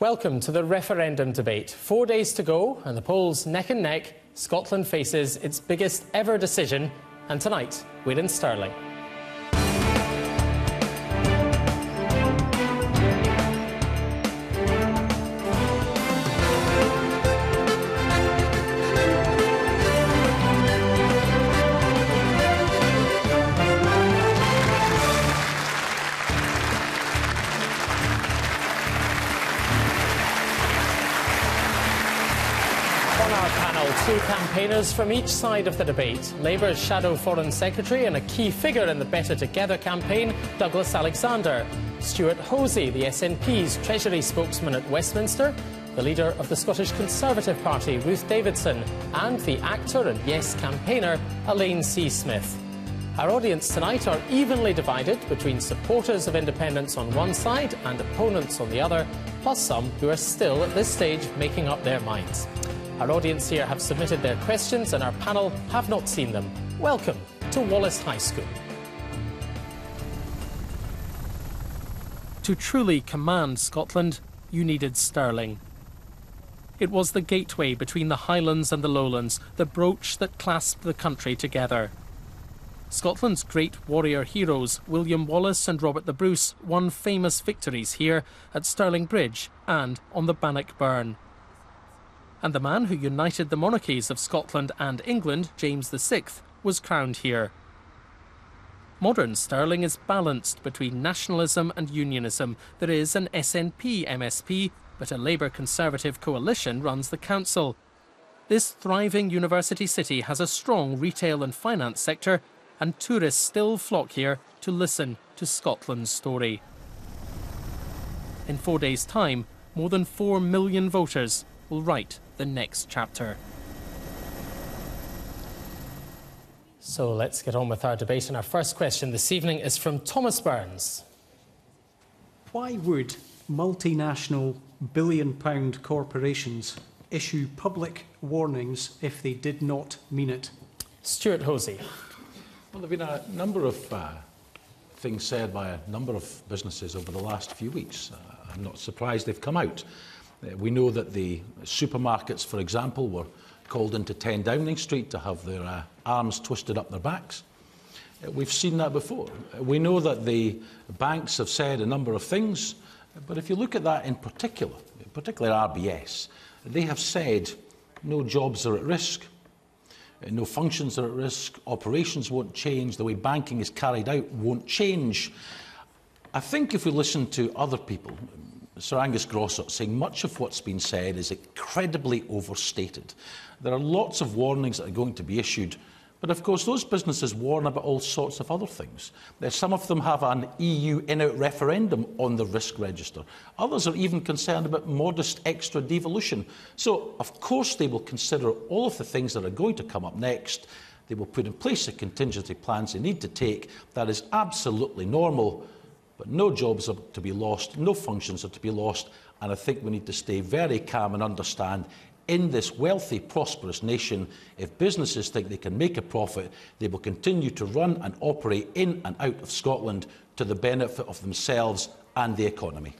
Welcome to the referendum debate. 4 days to go and the polls neck and neck. Scotland faces its biggest ever decision, and tonight we're in Stirling. Two campaigners from each side of the debate. Labour's Shadow Foreign Secretary and a key figure in the Better Together campaign, Douglas Alexander. Stewart Hosie, the SNP's Treasury spokesman at Westminster. The leader of the Scottish Conservative Party, Ruth Davidson. And the actor and Yes campaigner, Elaine C. Smith. Our audience tonight are evenly divided between supporters of independence on one side and opponents on the other, plus some who are still at this stage making up their minds. Our audience here have submitted their questions and our panel have not seen them. Welcome to Wallace High School. To truly command Scotland, you needed Stirling. It was the gateway between the Highlands and the Lowlands, the brooch that clasped the country together. Scotland's great warrior heroes, William Wallace and Robert the Bruce, won famous victories here at Stirling Bridge and on the Bannock Burn. And the man who united the monarchies of Scotland and England, James VI, was crowned here. Modern Stirling is balanced between nationalism and unionism. There is an SNP MSP, but a Labour Conservative coalition runs the council. This thriving university city has a strong retail and finance sector, and tourists still flock here to listen to Scotland's story. In 4 days' time, more than 4 million voters will write the next chapter. So let's get on with our debate, and our first question this evening is from Thomas Burns. Why would multinational billion-pound corporations issue public warnings if they did not mean it? Stewart Hosie. Well, there have been a number of things said by a number of businesses over the last few weeks. I'm not surprised they've come out. We know that the supermarkets, for example, were called into 10 Downing Street to have their arms twisted up their backs. We've seen that before. We know that the banks have said a number of things, but if you look at that in particular RBS, they have said no jobs are at risk, no functions are at risk, operations won't change, the way banking is carried out won't change. I think if we listen to other people, Sir Angus Grossart saying much of what's been said is incredibly overstated. There are lots of warnings that are going to be issued, but of course those businesses warn about all sorts of other things. Some of them have an EU in-out referendum on the risk register. Others are even concerned about modest extra devolution. So of course they will consider all of the things that are going to come up next. They will put in place the contingency plans they need to take. That is absolutely normal. But no jobs are to be lost, no functions are to be lost, and I think we need to stay very calm and understand in this wealthy, prosperous nation, if businesses think they can make a profit, they will continue to run and operate in and out of Scotland to the benefit of themselves and the economy.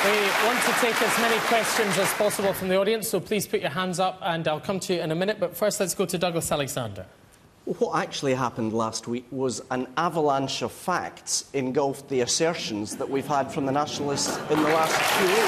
We want to take as many questions as possible from the audience, so please put your hands up and I'll come to you in a minute. But first, let's go to Douglas Alexander. What actually happened last week was an avalanche of facts engulfed the assertions that we've had from the Nationalists in the last few weeks.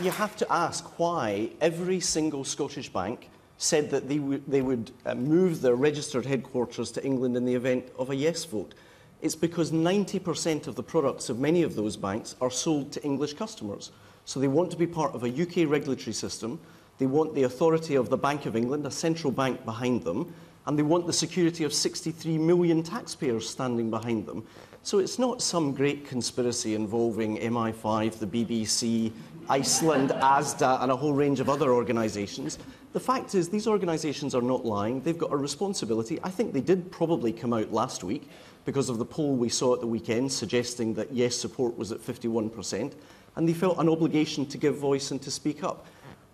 You have to ask why every single Scottish bank said that they would move their registered headquarters to England in the event of a yes vote. It's because 90% of the products of many of those banks are sold to English customers. So they want to be part of a UK regulatory system. They want the authority of the Bank of England, a central bank behind them, and they want the security of 63 million taxpayers standing behind them. So it's not some great conspiracy involving MI5, the BBC, Iceland, ASDA, and a whole range of other organisations. The fact is, these organisations are not lying. They've got a responsibility. I think they did probably come out last week because of the poll we saw at the weekend suggesting that yes support was at 51%, and they felt an obligation to give voice and to speak up.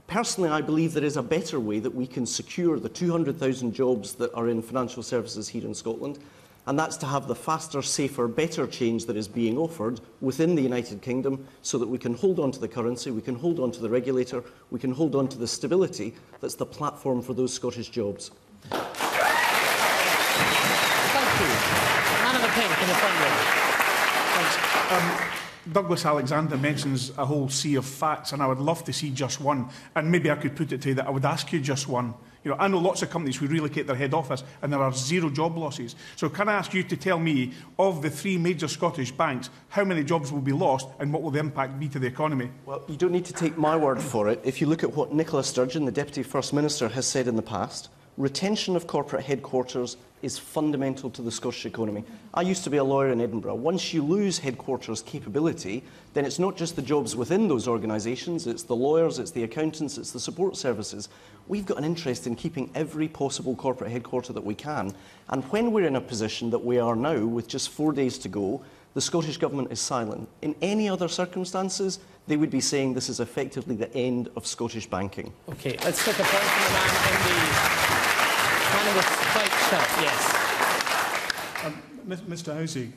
Personally, I believe there is a better way that we can secure the 200,000 jobs that are in financial services here in Scotland, and that's to have the faster, safer, better change that is being offered within the United Kingdom so that we can hold on to the currency, we can hold on to the regulator, we can hold on to the stability that's the platform for those Scottish jobs. Thank you. Man of the pink in the front row. Thanks. Douglas Alexander mentions a whole sea of facts, and I would love to see just one. And maybe I could put it to you that I would ask you just one. You know, I know lots of companies who relocate their head office and there are 0 job losses. So can I ask you to tell me, of the 3 major Scottish banks, how many jobs will be lost and what will the impact be to the economy? Well, you don't need to take my word for it. If you look at what Nicola Sturgeon, the Deputy First Minister, has said in the past, retention of corporate headquarters is fundamental to the Scottish economy. I used to be a lawyer in Edinburgh. Once you lose headquarters capability, then it's not just the jobs within those organisations, it's the lawyers, it's the accountants, it's the support services. We've got an interest in keeping every possible corporate headquarter that we can. And when we're in a position that we are now, with just 4 days to go, the Scottish Government is silent. In any other circumstances, they would be saying this is effectively the end of Scottish banking. OK, let's take a point from the man in the white shirt. Yes. Mr Hosie,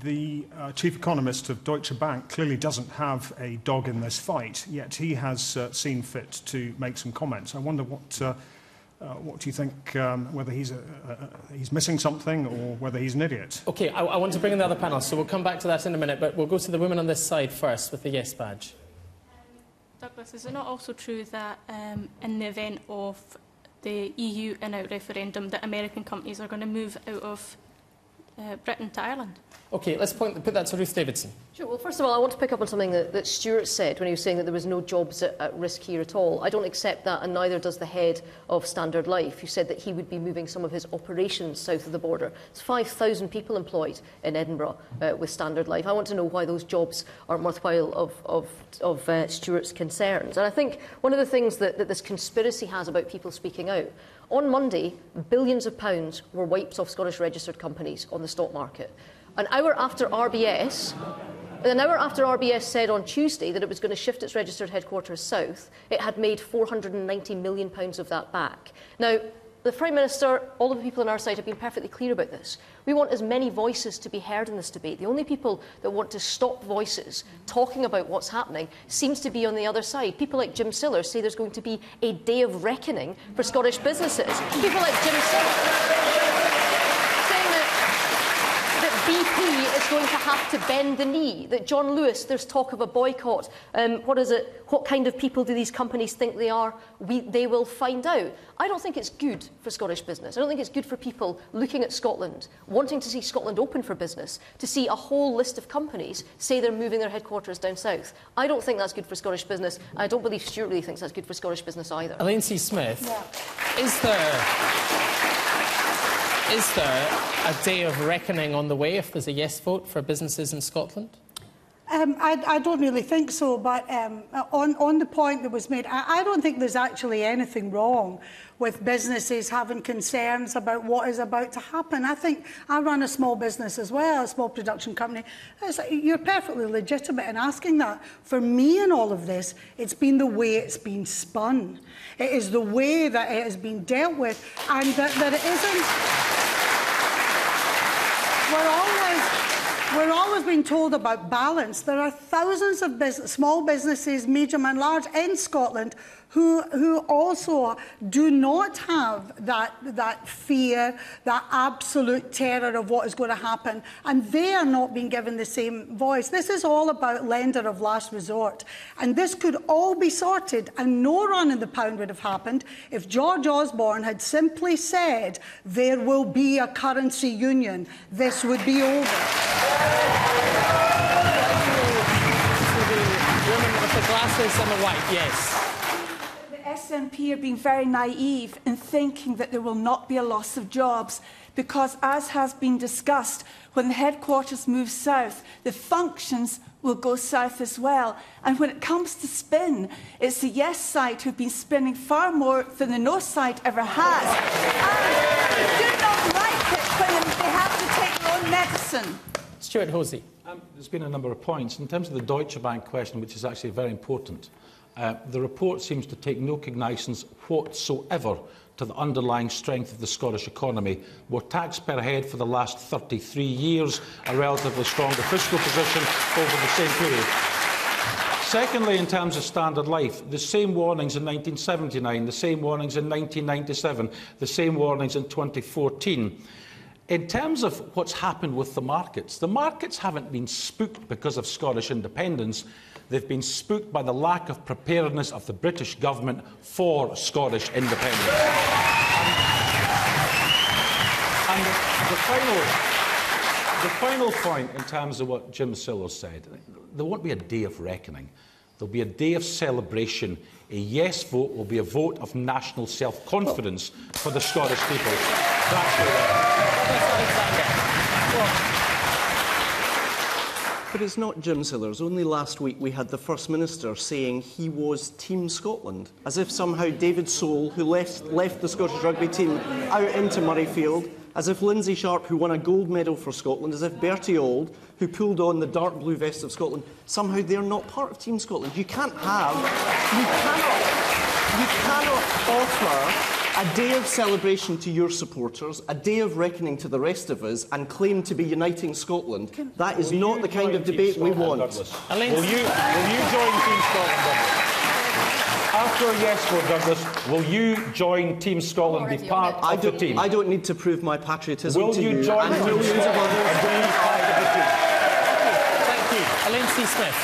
the chief economist of Deutsche Bank clearly doesn't have a dog in this fight, yet he has seen fit to make some comments. I wonder what do you think, whether he's missing something or whether he's an idiot? OK, I want to bring in the other panel, so we'll come back to that in a minute, but we'll go to the woman on this side first with the yes badge. Douglas, is it not also true that in the event of the EU in-out referendum that American companies are going to move out of Britain to Ireland? OK, let's put that to Ruth Davidson. Sure. Well, first of all, I want to pick up on something that Stewart said when he was saying that there was no jobs at risk here at all. I don't accept that, and neither does the head of Standard Life, who said that he would be moving some of his operations south of the border. There's 5,000 people employed in Edinburgh with Standard Life. I want to know why those jobs aren't worthwhile of Stewart's concerns. And I think one of the things that this conspiracy has about people speaking out, on Monday, billions of pounds were wiped off Scottish registered companies on the stock market. An hour after RBS said on Tuesday that it was going to shift its registered headquarters south, it had made £490 million of that back. Now, the Prime Minister, all of the people on our side have been perfectly clear about this. We want as many voices to be heard in this debate. The only people that want to stop voices talking about what's happening seems to be on the other side. People like Jim Siller say there's going to be a day of reckoning for Scottish businesses. People like Jim Siller saying that BP is going to have to bend the knee, that John Lewis, there's talk of a boycott. What kind of people do these companies think they are? They will find out. I don't think it's good for Scottish business. I don't think it's good for people looking at Scotland, wanting to see Scotland open for business, to see a whole list of companies say they're moving their headquarters down south. I don't think that's good for Scottish business. I don't believe Stewart really thinks that's good for Scottish business either. Elaine C. Smith, yeah. Is there a day of reckoning on the way if there's a yes vote for businesses in Scotland? I don't really think so, but on the point that was made, I don't think there's actually anything wrong with businesses having concerns about what is about to happen. I think I run a small business as well, a small production company. You're perfectly legitimate in asking that. For me in all of this, it's been the way it's been spun. It is the way that it has been dealt with, and that it isn't. We're always being told about balance. There are thousands of small businesses, medium and large, in Scotland who also do not have that fear, that absolute terror of what is going to happen, and they are not being given the same voice. This is all about lender of last resort, and this could all be sorted, and no run in the pound would have happened if George Osborne had simply said there will be a currency union. This would be over. Woman with the glasses and the white, yes. SNP are being very naive in thinking that there will not be a loss of jobs, because, as has been discussed, when the headquarters moves south, the functions will go south as well. And when it comes to spin, it's the yes side who've been spinning far more than the no side ever has. And they do not like it when they have to take their own medicine. Stewart Hosie. There's been a number of points. In terms of the Deutsche Bank question, which is actually very important, The report seems to take no cognizance whatsoever to the underlying strength of the Scottish economy. More tax per head for the last 33 years, a relatively stronger fiscal position over the same period. Secondly, in terms of standard life, the same warnings in 1979, the same warnings in 1997, the same warnings in 2014. In terms of what's happened with the markets haven't been spooked because of Scottish independence. They've been spooked by the lack of preparedness of the British government for Scottish independence. And the final point in terms of what Jim Sillars said, there won't be a day of reckoning. There'll be a day of celebration. A yes vote will be a vote of national self-confidence for the Scottish people. That's But it's not Jim Sillars. Only last week we had the First Minister saying he was Team Scotland, as if somehow David Sole, who left the Scottish rugby team out into Murrayfield, as if Lindsay Sharp, who won a gold medal for Scotland, as if Bertie Auld, who pulled on the dark blue vest of Scotland, somehow they're not part of Team Scotland. You cannot offer a day of celebration to your supporters, a day of reckoning to the rest of us, and claim to be uniting Scotland. That is not the kind of debate we want. Will you join Team Scotland, Douglas? After a yes vote, Douglas, will you join Team Scotland, be part of the team? I don't need to prove my patriotism to you. Will you join and millions of others and be part of the team? Thank you. Elaine C. Smith.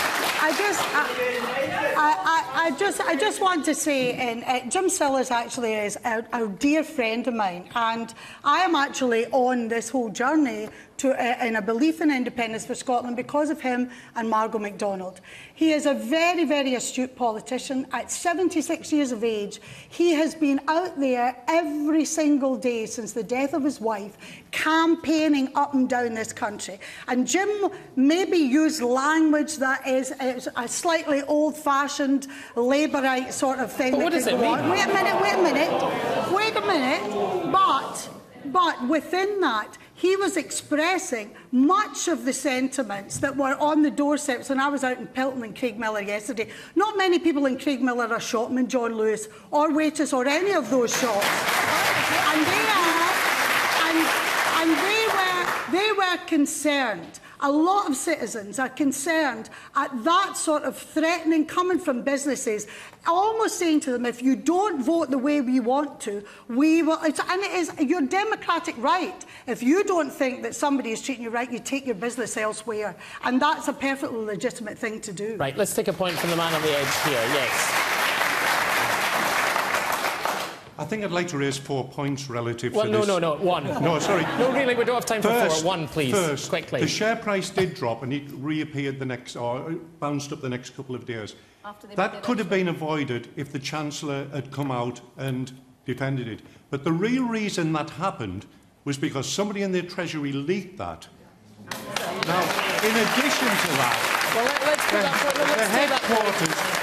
I just want to say, Jim Sillars actually is a dear friend of mine, and I am actually on this whole journey in a belief in independence for Scotland because of him and Margot MacDonald. He is a very, very astute politician. At 76 years of age, he has been out there every single day since the death of his wife, campaigning up and down this country. And Jim maybe used language that is a slightly old-fashioned Labourite sort of thing. But what does it mean? Wait a minute. But within that, he was expressing much of the sentiments that were on the doorsteps when I was out in Pilton and Craigmillar yesterday. Not many people in Craigmillar are shopmen, John Lewis, or Waitress, or any of those shops. And they were concerned. A lot of citizens are concerned at that sort of threatening coming from businesses, almost saying to them, if you don't vote the way we want to, we will. And it is your democratic right. If you don't think that somebody is treating you right, you take your business elsewhere. And that's a perfectly legitimate thing to do. Right, let's take a point from the man on the edge here. Yes. I think I'd like to raise 4 points relative to this. No, one. No, sorry. No, really, we don't have time for four. One, please, first, quickly. The share price did drop and it reappeared or bounced up the next couple of days. That could have been avoided if the Chancellor had come out and defended it. But the real reason that happened was because somebody in the Treasury leaked that. Now, in addition to that,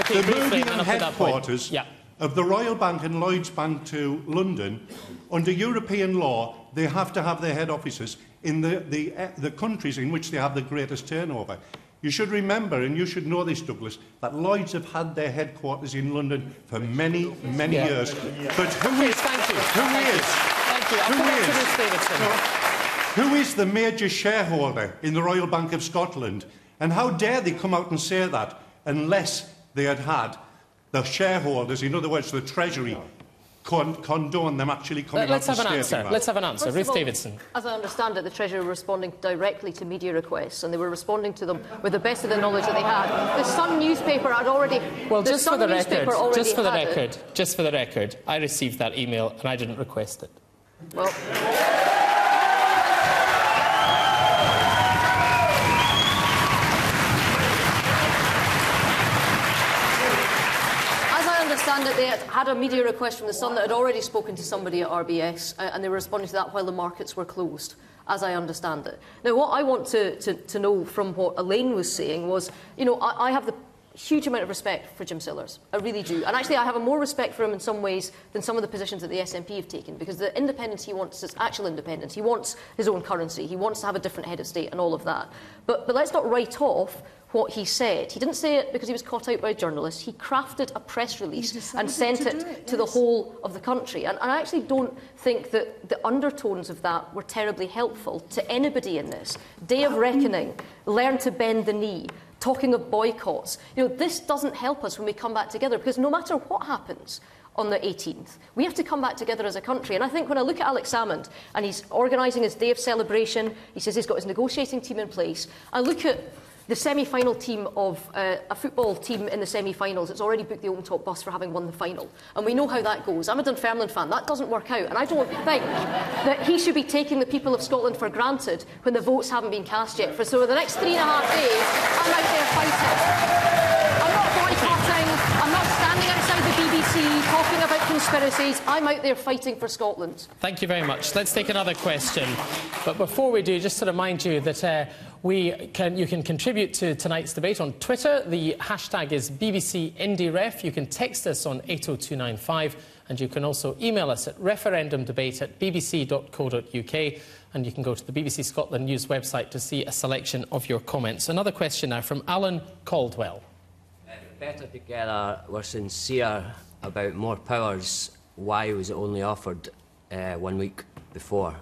the Birmingham headquarters of the Royal Bank and Lloyds Bank to London, under European law, they have to have their head offices in the countries in which they have the greatest turnover. You should remember, and you should know this, Douglas, that Lloyds have had their headquarters in London for many, many years. But who is the major shareholder in the Royal Bank of Scotland? And how dare they come out and say that unless they had the shareholders, in other words, the Treasury, condone them actually coming out and stating that. Let's have an answer. Ruth Davidson. As I understand it, the Treasury were responding directly to media requests, and they were responding to them with the best of the knowledge that they had. The Sun newspaper had already... Well, just for the record, I received that email and I didn't request it. Well... that they had a media request from the Sun that had already spoken to somebody at RBS, and they were responding to that while the markets were closed, as I understand it. Now, what I want to know from what Elaine was saying was, I have the huge amount of respect for Jim Sillars. I really do. And actually, I have more respect for him in some ways than some of the positions that the SNP have taken, because the independence he wants is actual independence. He wants his own currency. He wants to have a different head of state and all of that. But let's not write off what he said. He didn't say it because he was caught out by a journalist. He crafted a press release and sent it to the whole of the country. And I actually don't think that the undertones of that were terribly helpful to anybody in this. Day of reckoning, learn to bend the knee, talking of boycotts. You know, this doesn't help us when we come back together, because no matter what happens on the 18th, we have to come back together as a country. And I think when I look at Alex Salmond, and he's organising his day of celebration, he says he's got his negotiating team in place, I look at the semi-final team of a football team in the semi-finals. It's already booked the Open Top bus for having won the final. And we know how that goes. I'm a Dunfermline fan. That doesn't work out. And I don't think that he should be taking the people of Scotland for granted when the votes haven't been cast yet. So for the next 3.5 days, I'm out there fighting. I'm not boycotting. I'm not standing outside the BBC talking about conspiracies. I'm out there fighting for Scotland. Thank you very much. Let's take another question. But before we do, just to remind you that you can contribute to tonight's debate on Twitter. The hashtag is BBCIndieRef. You can text us on 80295, and you can also email us at referendumdebate@bbc.co.uk, and you can go to the BBC Scotland News website to see a selection of your comments. Another question now from Alan Caldwell. Better Together were sincere about more powers. Why was it only offered 1 week before?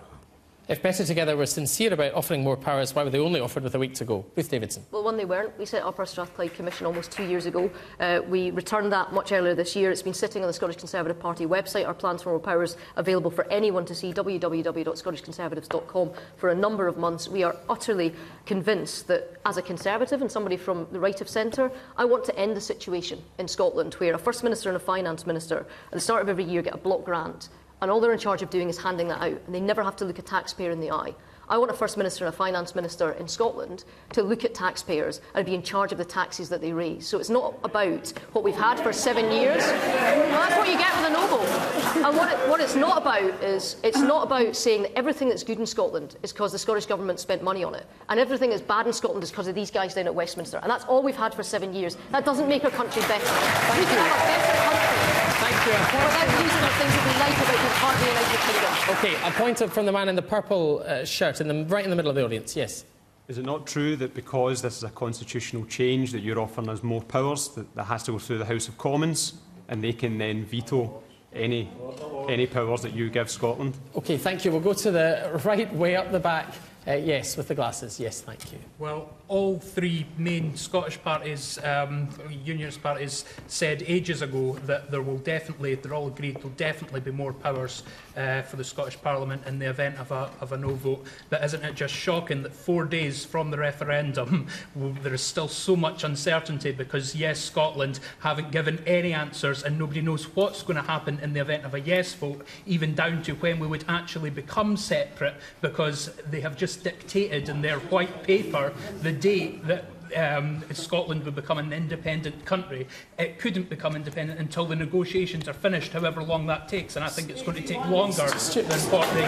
If Better Together were sincere about offering more powers, why were they only offered with a week to go? Ruth Davidson. Well, one, they weren't. We set up our Strathclyde Commission almost 2 years ago. We returned that much earlier this year. It's been sitting on the Scottish Conservative Party website. Our plans for more powers available for anyone to see, www.scottishconservatives.com, for a number of months. We are utterly convinced that, as a Conservative and somebody from the right of centre, I want to end the situation in Scotland where a First Minister and a Finance Minister at the start of every year get a block grant, and all they're in charge of doing is handing that out, and they never have to look a taxpayer in the eye. I want a First Minister and a Finance Minister in Scotland to look at taxpayers and be in charge of the taxes that they raise. So it's not about what we've had for 7 years. Well, that's what you get with a Noble. And what it's not about is, it's not about saying that everything that's good in Scotland is because the Scottish Government spent money on it, and everything that's bad in Scotland is because of these guys down at Westminster. And that's all we've had for 7 years. That doesn't make our country better. We can have a better country. Thank you. Without losing the things that we like about being part of the United Kingdom. OK, a point from the man in the purple shirt, right in the middle of the audience. Yes. Is it not true that because this is a constitutional change that you're offering us more powers, that has to go through the House of Commons, and they can then veto any powers that you give Scotland? OK, thank you. We'll go to the right way up the back. Yes, with the glasses. Yes, thank you. Well, all three main Scottish parties, unionist parties, said ages ago that they're all agreed there'll definitely be more powers for the Scottish Parliament in the event of a no vote. But isn't it just shocking that 4 days from the referendum there is still so much uncertainty, because Yes Scotland haven't given any answers and nobody knows what's going to happen in the event of a yes vote, even down to when we would actually become separate, because they have just dictated in their white paper the date that Scotland would become an independent country. It couldn't become independent until the negotiations are finished, however long that takes, and I think it's going to take longer than what they...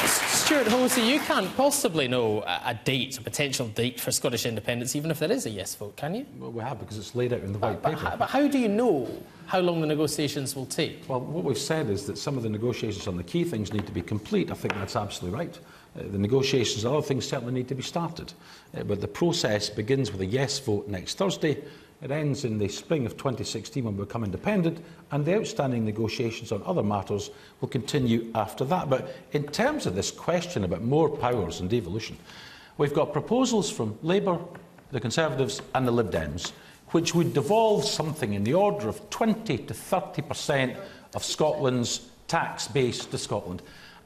Stewart Hosie, you can't possibly know a potential date for Scottish independence, even if there is a yes vote, can you? Well, we have, because it's laid out in the white paper. But how do you know how long the negotiations will take? Well, what we've said is that some of the negotiations on the key things need to be complete. I think that's absolutely right. The negotiations on other things certainly need to be started. But the process begins with a yes vote next Thursday. It ends in the spring of 2016 when we become independent, and the outstanding negotiations on other matters will continue after that. But in terms of this question about more powers and devolution, we've got proposals from Labour, the Conservatives and the Lib Dems, which would devolve something in the order of 20 to 30% of Scotland's tax base to Scotland.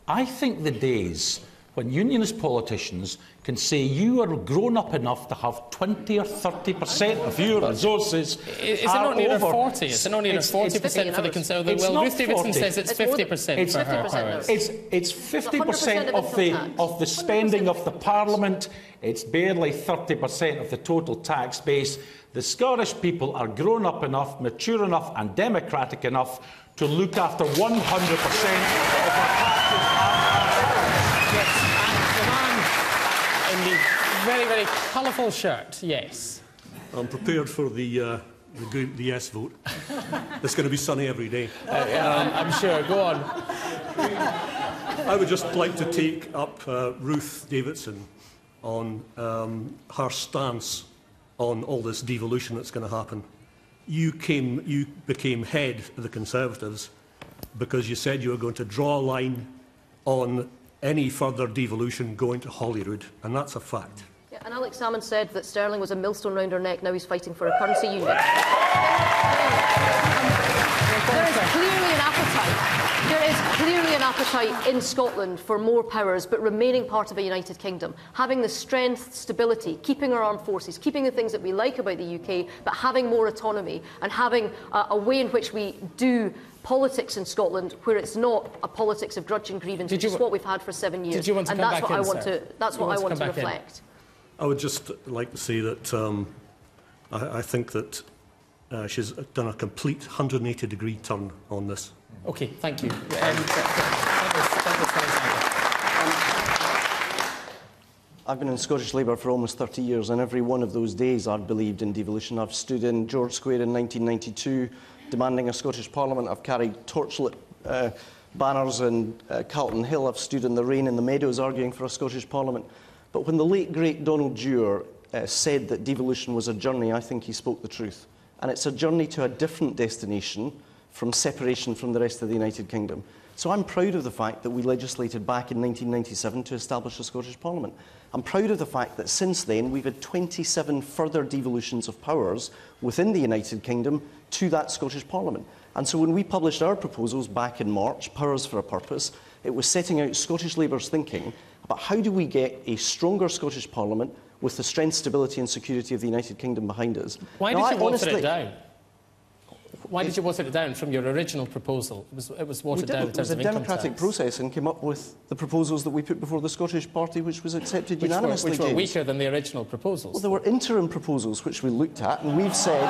I think the days when unionist politicians can say you are grown up enough to have 20 or 30% of your resources is it not near 40? Is it not near 40% for the Conservatives? Well, Ruth Davidson says it's 50% for her powers. It's 50% of the spending of the Parliament. It's barely 30% of the total tax base. The Scottish people are grown up enough, mature enough and democratic enough to look after 100% of our taxes. Yes, and the man in the very, very colourful shirt, yes. I'm prepared for the yes vote. It's going to be sunny every day. I'm sure. Go on. I would just like to take up Ruth Davidson on her stance on all this devolution that's going to happen. You became head of the Conservatives because you said you were going to draw a line on any further devolution going to Holyrood, and that's a fact. Yeah, and Alex Salmond said that Stirling was a millstone round her neck. Now he's fighting for a currency union. There is clearly an appetite. There is clearly an appetite in Scotland for more powers, but remaining part of a united kingdom, having the strength, stability, keeping our armed forces, keeping the things that we like about the UK, but having more autonomy and having a way in which we do politics in Scotland where it's not a politics of grudge and grievance, which is what we've had for 7 years. Did you want to come back in, sir? That's what I want to reflect. I would just like to say that I think that she's done a complete 180-degree turn on this. OK, thank you. I've been in Scottish Labour for almost 30 years, and every one of those days I've believed in devolution. I've stood in George Square in 1992 demanding a Scottish Parliament. I've carried torchlit banners in Carlton Hill. I've stood in the rain in the meadows arguing for a Scottish Parliament. But when the late, great Donald Dewar said that devolution was a journey, I think he spoke the truth. And it's a journey to a different destination from separation from the rest of the United Kingdom. So I'm proud of the fact that we legislated back in 1997 to establish a Scottish Parliament. I'm proud of the fact that since then we've had 27 further devolutions of powers within the United Kingdom to that Scottish Parliament. And so when we published our proposals back in March, Powers for a Purpose, it was setting out Scottish Labour's thinking about how do we get a stronger Scottish Parliament with the strength, stability and security of the United Kingdom behind us. Why did you water it down? Why did you water it down from your original proposal? It was watered down in terms of income tax. It was a democratic process and came up with the proposals that we put before the Scottish Party, which was accepted unanimously. Which were weaker than the original proposals. Well, there were interim proposals which we looked at, and we've said,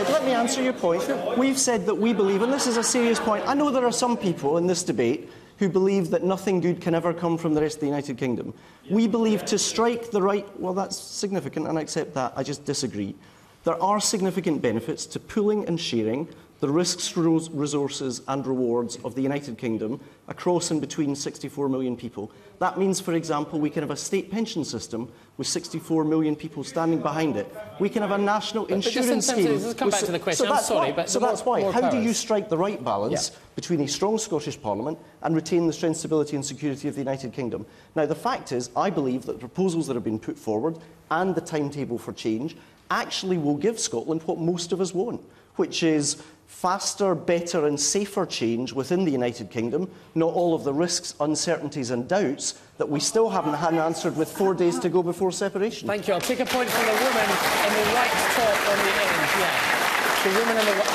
let me answer your point. We've said that we believe, and this is a serious point. I know there are some people in this debate who believe that nothing good can ever come from the rest of the United Kingdom. We believe to strike the right... Well, that's significant, and I accept that. I just disagree. There are significant benefits to pooling and sharing the risks, resources and rewards of the United Kingdom across and between 64 million people. That means, for example, we can have a state pension system with 64 million people standing behind it. We can have a national insurance scheme. Let's come back to the question. So that's why. How do you powers. strike the right balance between a strong Scottish Parliament and retain the strength, stability and security of the United Kingdom? Now, the fact is, I believe that the proposals that have been put forward and the timetable for change actually will give Scotland what most of us want, which is faster, better and safer change within the United Kingdom, not all of the risks, uncertainties and doubts that we still haven't had answered with 4 days to go before separation. Thank you. I'll take a point from the woman in the white top on the end. Yeah.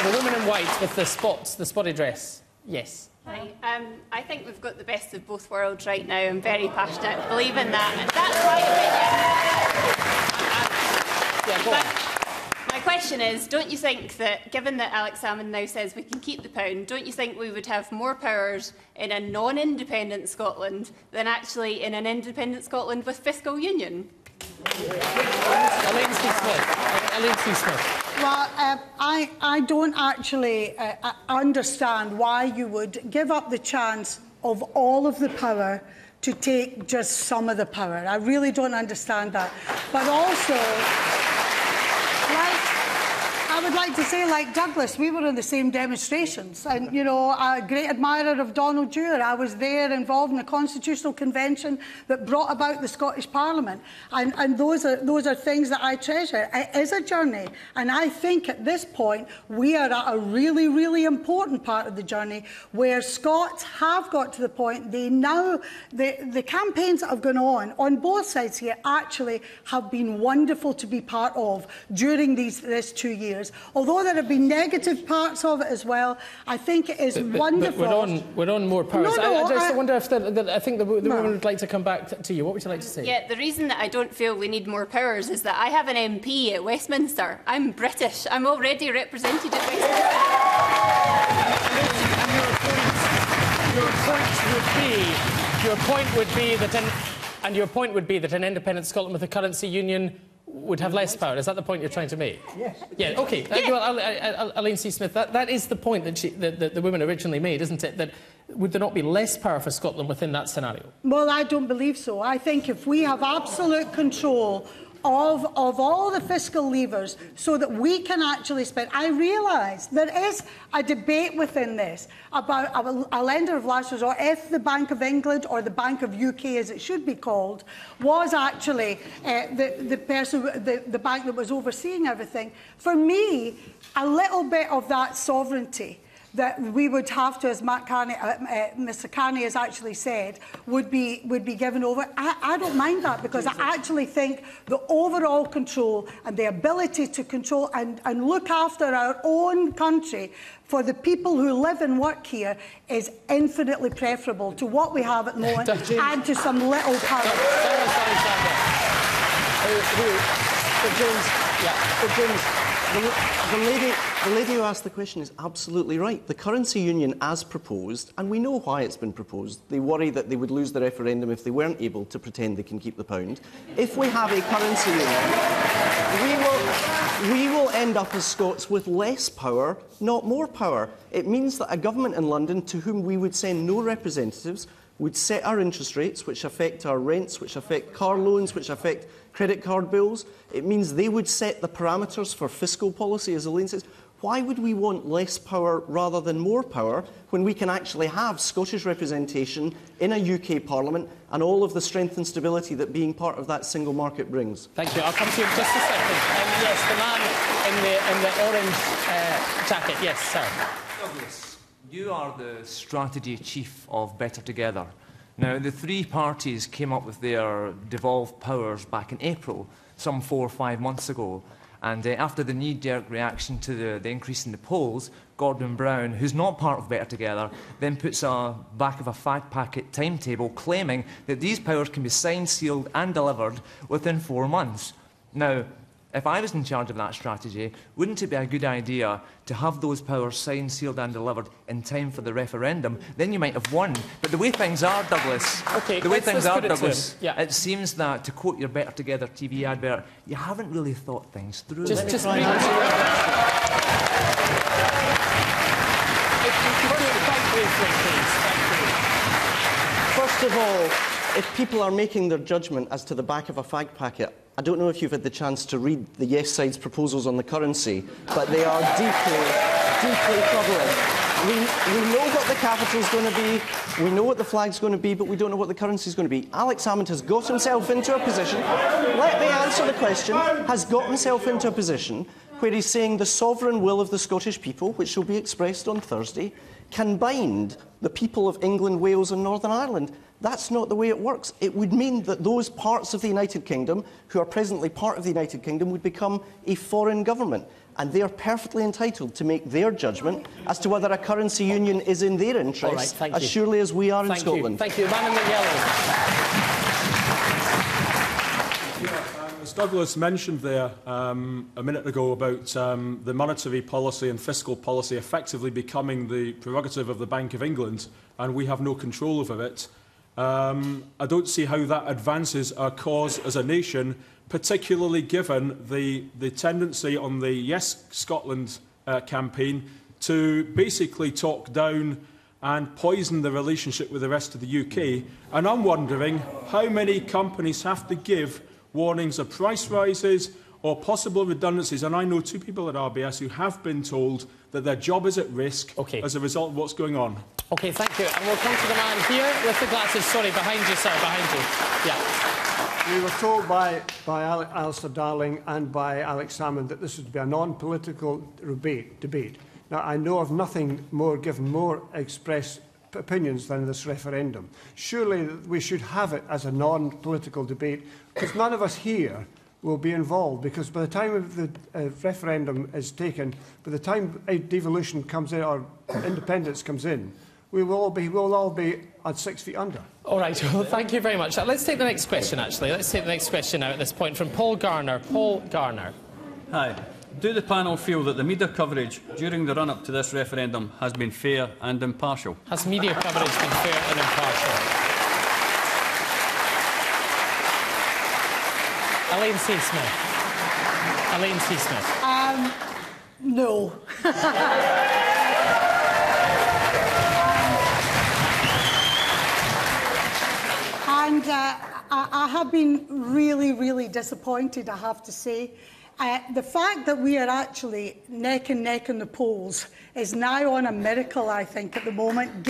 The woman in white with the spots, the spotty dress. Yes. Hi. I think we've got the best of both worlds right now. I'm very passionate, believe in that. And that's my opinion. Yeah, go on. My question is, don't you think that, given that Alex Salmond now says we can keep the pound, don't you think we would have more powers in a non-independent Scotland than actually in an independent Scotland with fiscal union? Elaine C. Smith. Well, I don't actually understand why you would give up the chance of all of the power to take just some of the power. I really don't understand that. But also... I would like to say, like Douglas, we were in the same demonstrations. And, you know, a great admirer of Donald Dewar. I was there involved in a constitutional convention that brought about the Scottish Parliament. And those are things that I treasure. It is a journey. And I think at this point, we are at a really, really important part of the journey where Scots have got to the point they now, the campaigns that have gone on both sides here actually have been wonderful to be part of during this 2 years. Although there have been negative parts of it as well, I think it is wonderful. We're on more powers. No, I just wonder if I think the woman would like to come back to you. What would you like to say? Yeah, the reason that I don't feel we need more powers is that I have an MP at Westminster. I'm British. I'm already represented at Westminster. Your point would be that And your point would be that an independent Scotland with a currency union would have less power. Is that the point you're trying to make? Yes. Yeah, OK. Well, Elaine C. Smith, that is the point that the women originally made, isn't it? That would there not be less power for Scotland within that scenario? Well, I don't believe so. I think if we have absolute control of all the fiscal levers so that we can actually spend. I realise there is a debate within this about a lender of last resort, if the Bank of England or the Bank of UK, as it should be called, was actually the bank that was overseeing everything. For me, a little bit of that sovereignty that we would have to, as Mr Carney has actually said, would be given over. I don't mind that, because I actually think the overall control and the ability to control and look after our own country for the people who live and work here is infinitely preferable to what we have at the moment and to some little power. The lady who asked the question is absolutely right. The currency union as proposed, and we know why it's been proposed, they worry that they would lose the referendum if they weren't able to pretend they can keep the pound. If we have a currency union, we will end up as Scots with less power, not more power. It means that a government in London to whom we would send no representatives would set our interest rates, which affect our rents, which affect car loans, which affect credit card bills. It means they would set the parameters for fiscal policy, as Elaine says. Why would we want less power rather than more power when we can actually have Scottish representation in a UK Parliament and all of the strength and stability that being part of that single market brings? Thank you. I'll come to you in just a second. Yes, the man in the orange jacket. Yes, sir. Douglas, you are the strategy chief of Better Together. Now, the three parties came up with their devolved powers back in April, some 4 or 5 months ago. And after the knee-jerk reaction to the increase in the polls, Gordon Brown, who's not part of Better Together, then puts a back of a fact packet timetable claiming that these powers can be signed, sealed and delivered within 4 months. Now, if I was in charge of that strategy, wouldn't it be a good idea to have those powers signed, sealed and delivered in time for the referendum? Then you might have won. But the way things are, Douglas, it seems that, to quote your Better Together TV advert, you haven't really thought things through. First of all, if people are making their judgment as to the back of a fag packet, I don't know if you've had the chance to read the Yes side's proposals on the currency, but they are deeply, deeply troubling. We know what the capital's going to be, we know what the flag's going to be, but we don't know what the currency's going to be. Alex Salmond has got himself into a position, let me answer the question, has got himself into a position where he's saying the sovereign will of the Scottish people, which will be expressed on Thursday, can bind the people of England, Wales and Northern Ireland. That's not the way it works. It would mean that those parts of the United Kingdom, who are presently part of the United Kingdom, would become a foreign government. And they are perfectly entitled to make their judgment as to whether a currency union is in their interest, as surely as we are in Scotland. Thank you. Man in the yellow. As Douglas mentioned there a minute ago about the monetary policy and fiscal policy effectively becoming the prerogative of the Bank of England, and we have no control over it, I don't see how that advances our cause as a nation, particularly given the tendency on the Yes Scotland campaign to basically talk down and poison the relationship with the rest of the UK. And I'm wondering how many companies have to give warnings of price rises or possible redundancies. And I know 2 people at RBS who have been told that their job is at risk as a result of what's going on. OK, thank you. And we'll come to the man here with the glasses. Sorry, behind you, sir, behind you. Yeah. We were told by Alistair Darling and by Alex Salmond that this would be a non-political debate. Now, I know of nothing more given more express opinions than this referendum. Surely we should have it as a non-political debate, because none of us here will be involved, because by the time the referendum is taken, by the time devolution comes in or independence comes in, we'll all be at 6 feet under. All right, well, thank you very much. Let's take the next question, actually. Let's take the next question now at this point from Paul Garner. Paul Garner. Hi. Do the panel feel that the media coverage during the run-up to this referendum has been fair and impartial? Has media coverage been fair and impartial? Elaine C. Smith. Elaine C. Smith. No. And I have been really, really disappointed, I have to say. The fact that we are actually neck and neck in the polls is nigh on a miracle, I think, at the moment,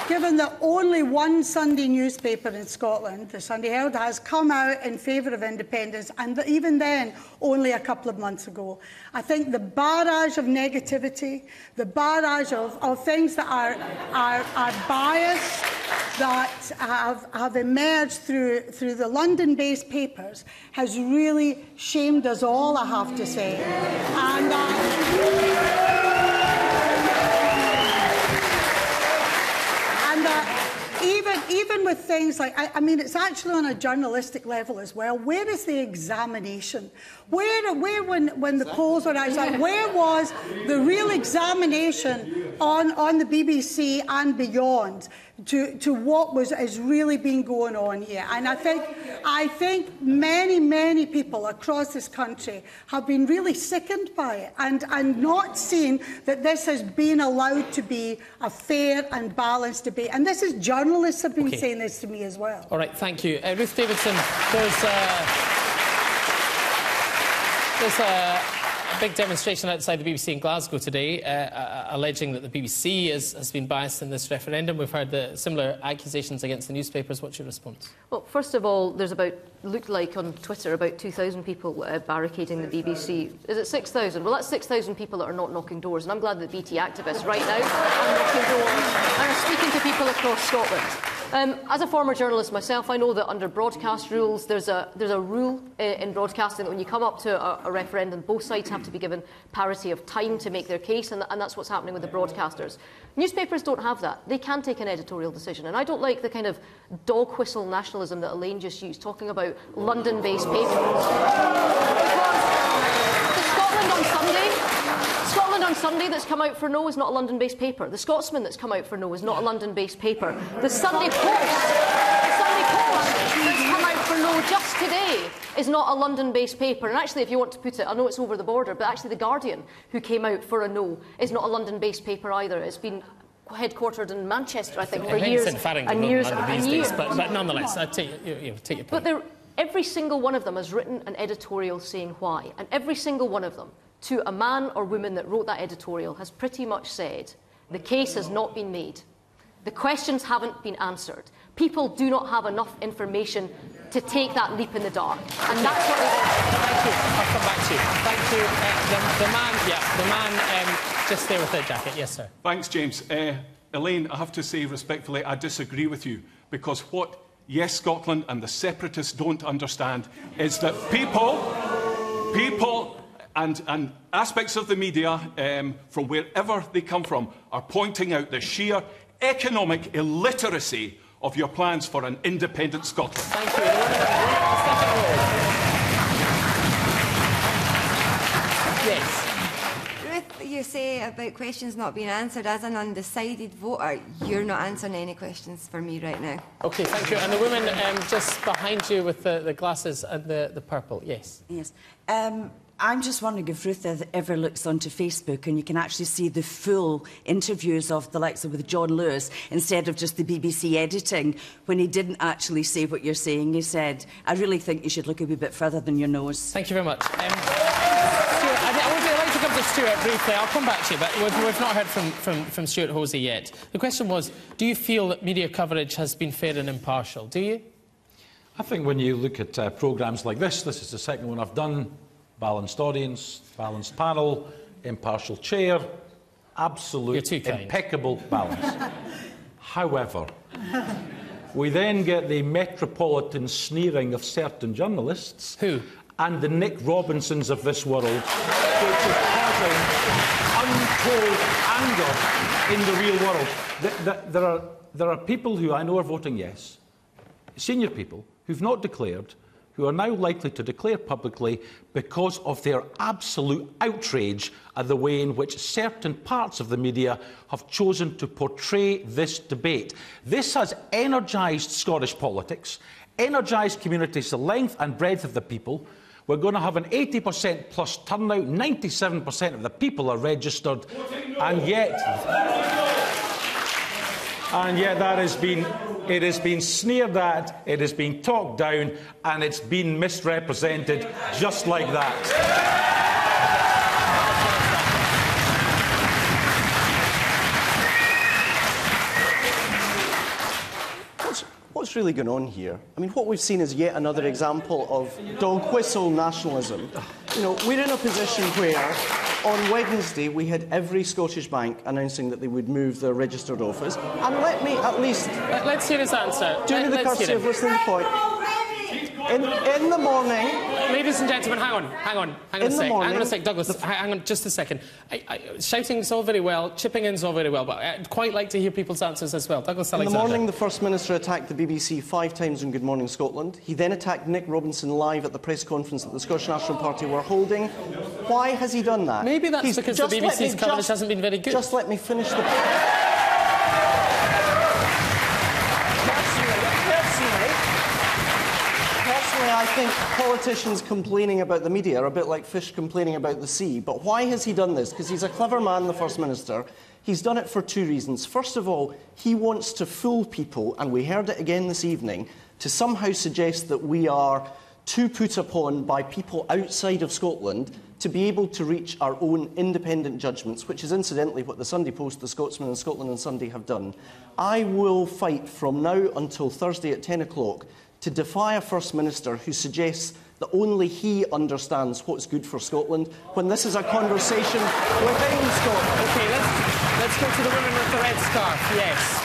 given that only one Sunday newspaper in Scotland, the Sunday Herald, has come out in favour of independence, and even then, only a couple of months ago. I think the barrage of negativity, the barrage of things that are biased, that have emerged through the London-based papers, has really shamed us all, I have to say. And even with things like, I mean, it's actually on a journalistic level as well. Where is the examination? Where when the polls were outside, where was the real examination on the BBC and beyond to what has really been going on here? And I think many people across this country have been really sickened by it and not seen that this has been allowed to be a fair and balanced debate. And this is journalists have been saying this to me as well. All right, thank you. Ruth Davidson, there's a big demonstration outside the BBC in Glasgow today, alleging that the BBC has been biased in this referendum. We've heard similar accusations against the newspapers. What's your response? Well, first of all, there's looked like on Twitter about 2,000 people barricading the BBC. Is it 6,000? Well, that's 6,000 people that are not knocking doors, and I'm glad that BT activists right now are knocking doors and are speaking to people across Scotland. As a former journalist myself, I know that under broadcast rules, there's a rule in broadcasting that when you come up to a referendum, both sides have to be given parity of time to make their case, and that's what's happening with the broadcasters. Newspapers don't have that. They can take an editorial decision, and I don't like the kind of dog whistle nationalism that Elaine just used, talking about London-based papers. Scotland on Sunday that's come out for no is not a London-based paper. The Scotsman that's come out for no is not a London-based paper. The Sunday Post that's come out for no just today is not a London-based paper. And actually, if you want to put it, I know it's over the border, but actually The Guardian, who came out for a no, is not a London-based paper either. It's been headquartered in Manchester, I think, for years and years and years. But nonetheless, I take your point. But every single one of them has written an editorial saying why, and every single one of them, to a man or woman that wrote that editorial, has pretty much said the case has not been made. The questions haven't been answered. People do not have enough information to take that leap in the dark. And that's what we want. Thank you. I'll come back to you. Thank you. The man just there with the jacket. Yes, sir. Thanks, James. Elaine, I have to say respectfully, I disagree with you, because what Yes Scotland and the separatists don't understand is that people and aspects of the media, from wherever they come from, are pointing out the sheer economic illiteracy of your plans for an independent Scotland. Thank you. Yes. Ruth, you say about questions not being answered. As an undecided voter, you're not answering any questions for me right now. OK, thank you. And the woman just behind you with the glasses and the purple. Yes. Yes. I'm just wondering if Ruth ever looks onto Facebook and you can actually see the full interviews of the likes of with John Lewis instead of just the BBC editing, when he didn't actually say what you're saying. He said, I really think you should look a wee bit further than your nose. Thank you very much. Stuart, I'd like to come to Stewart briefly. I'll come back to you, but we've not heard from Stewart Hosie yet. The question was, do you feel that media coverage has been fair and impartial? Do you? I think when you look at programmes like this is the second one I've done. Balanced audience, balanced panel, impartial chair, absolute impeccable balance. However, we then get the metropolitan sneering of certain journalists and the Nick Robinsons of this world, which is causing untold anger in the real world. There are people who I know are voting yes, senior people, who've not declared, who are now likely to declare publicly because of their absolute outrage at the way in which certain parts of the media have chosen to portray this debate. This has energised Scottish politics, energised communities the length and breadth of the people. We're going to have an 80% plus turnout, 97% of the people are registered, and yet that has been, it has been sneered at, it has been talked down, and it's been misrepresented just like that. What's really going on here? I mean, what we've seen is yet another example of dog whistle nationalism. You know, we're in a position where on Wednesday we had every Scottish bank announcing that they would move their registered office. And let me at least... Let's hear his answer. Do me the courtesy of listening to the point. In the morning... Ladies and gentlemen, hang on a sec, Douglas, hang on just a second. Shouting's all very well, chipping in's all very well, but I'd quite like to hear people's answers as well. Douglas Alexander. In the morning, the First Minister attacked the BBC 5 times on Good Morning Scotland. He then attacked Nick Robinson live at the press conference that the Scottish National Party were holding. Why has he done that? Maybe that's because the BBC's coverage hasn't been very good. Just let me finish the... Personally, I think politicians complaining about the media are a bit like fish complaining about the sea. But why has he done this? Because he's a clever man, the First Minister. He's done it for two reasons. First of all, he wants to fool people, and we heard it again this evening, to somehow suggest that we are too put upon by people outside of Scotland to be able to reach our own independent judgments, which is incidentally what the Sunday Post, the Scotsman and Scotland on Sunday have done. I will fight from now until Thursday at 10 o'clock to defy a First Minister who suggests that only he understands what's good for Scotland, when this is a conversation within Scotland. OK, let's go to the woman with the red scarf. Yes.